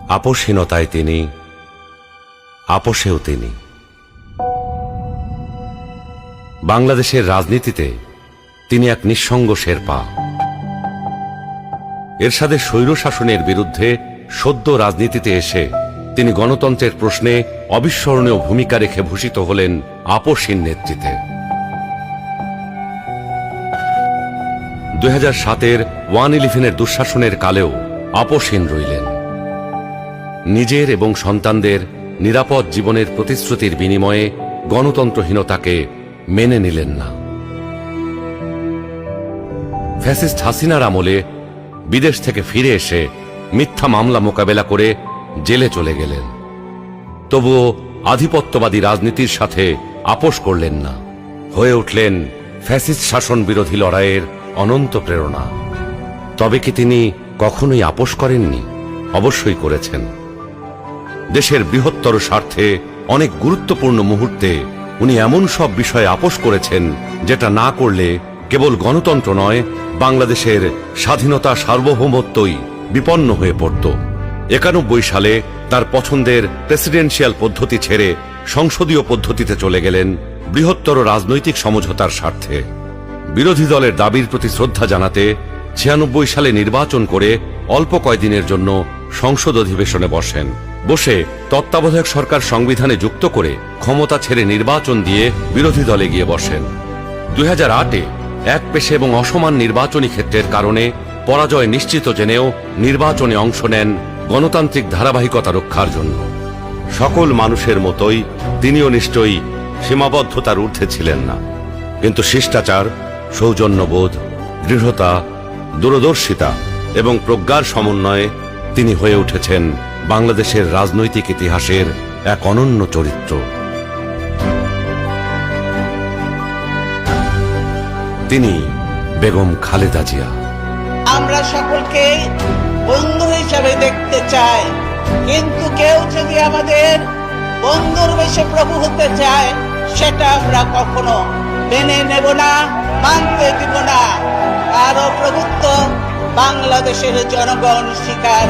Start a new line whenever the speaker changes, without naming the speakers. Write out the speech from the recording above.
আপোষহীনতায় তিনি, আপোষেও তিনি। বাংলাদেশের রাজনীতিতে তিনি এক নিঃসঙ্গ শেরপা। এরশাদের স্বৈরশাসনের বিরুদ্ধে সদ্য রাজনীতিতে এসে তিনি গণতন্ত্রের প্রশ্নে অবিস্মরণীয় ভূমিকা রেখে ভূষিত হলেন আপোষহীন নেতৃত্বে। 2007-এর 1-11-এর দুঃশাসনের কালেও আপোষহীন রইলেন। নিজের এবং সন্তানদের নিরাপদ জীবনের প্রতিশ্রুতির বিনিময়ে গণতন্ত্রহীনতাকে মেনে নিলেন না। ফ্যাসিস্ট হাসিনার আমলে বিদেশ থেকে ফিরে এসে মিথ্যা মামলা মোকাবেলা করে জেলে চলে গেলেন। তবুও আধিপত্যবাদী রাজনীতির সাথে আপোষ করলেন না, হয়ে উঠলেন ফ্যাসিস্ট শাসন বিরোধী লড়াইয়ের অনন্ত প্রেরণা। তবে কি তিনি কখনোই আপোষ করেননি? অবশ্যই করেছেন। দেশের বৃহত্তর স্বার্থে অনেক গুরুত্বপূর্ণ মুহূর্তে উনি এমন সব বিষয়ে আপোষ করেছেন যেটা না করলে কেবল গণতন্ত্র নয়, বাংলাদেশের স্বাধীনতা সার্বভৌমত্বই বিপন্ন হয়ে পড়ত। 91 সালে তার পছন্দের প্রেসিডেন্সিয়াল পদ্ধতি ছেড়ে সংসদীয় পদ্ধতিতে চলে গেলেন বৃহত্তর রাজনৈতিক সমঝোতার স্বার্থে। বিরোধী দলের দাবির প্রতি শ্রদ্ধা জানাতে 96 সালে নির্বাচন করে অল্প কয়েকদিনের জন্য সংসদ অধিবেশনে বসে তত্ত্বাবধায়ক সরকার সংবিধানে যুক্ত করে ক্ষমতা ছেড়ে নির্বাচন দিয়ে বিরোধী দলে গিয়ে বসেন। 2008-এ একপেশে এবং অসমান নির্বাচনী ক্ষেত্রের কারণে পরাজয় নিশ্চিত জেনেও নির্বাচনে অংশ নেন গণতান্ত্রিক ধারাবাহিকতা রক্ষার জন্য। সকল মানুষের মতোই তিনিও নিশ্চয়ই সীমাবদ্ধতার ঊর্ধ্বে ছিলেন না, কিন্তু শিষ্টাচার, সৌজন্যবোধ, দৃঢ়তা, দূরদর্শিতা এবং প্রজ্ঞার সমন্বয়ে তিনি হয়ে উঠেছেন বাংলাদেশের রাজনৈতিক ইতিহাসের এক অনন্য চরিত্র। তিনি বেগম খালেদা জিয়া।
আমরা সকলকে বন্ধু হিসাবে দেখতে চাই, কিন্তু কেউ যদি আমাদের বন্ধুর বেশে প্রভু হতে চায়, সেটা আমরা কখনো মেনে নেব না, মানতে দিব না। কারো প্রভুত্ব বাংলাদেশের জনগণ স্বীকার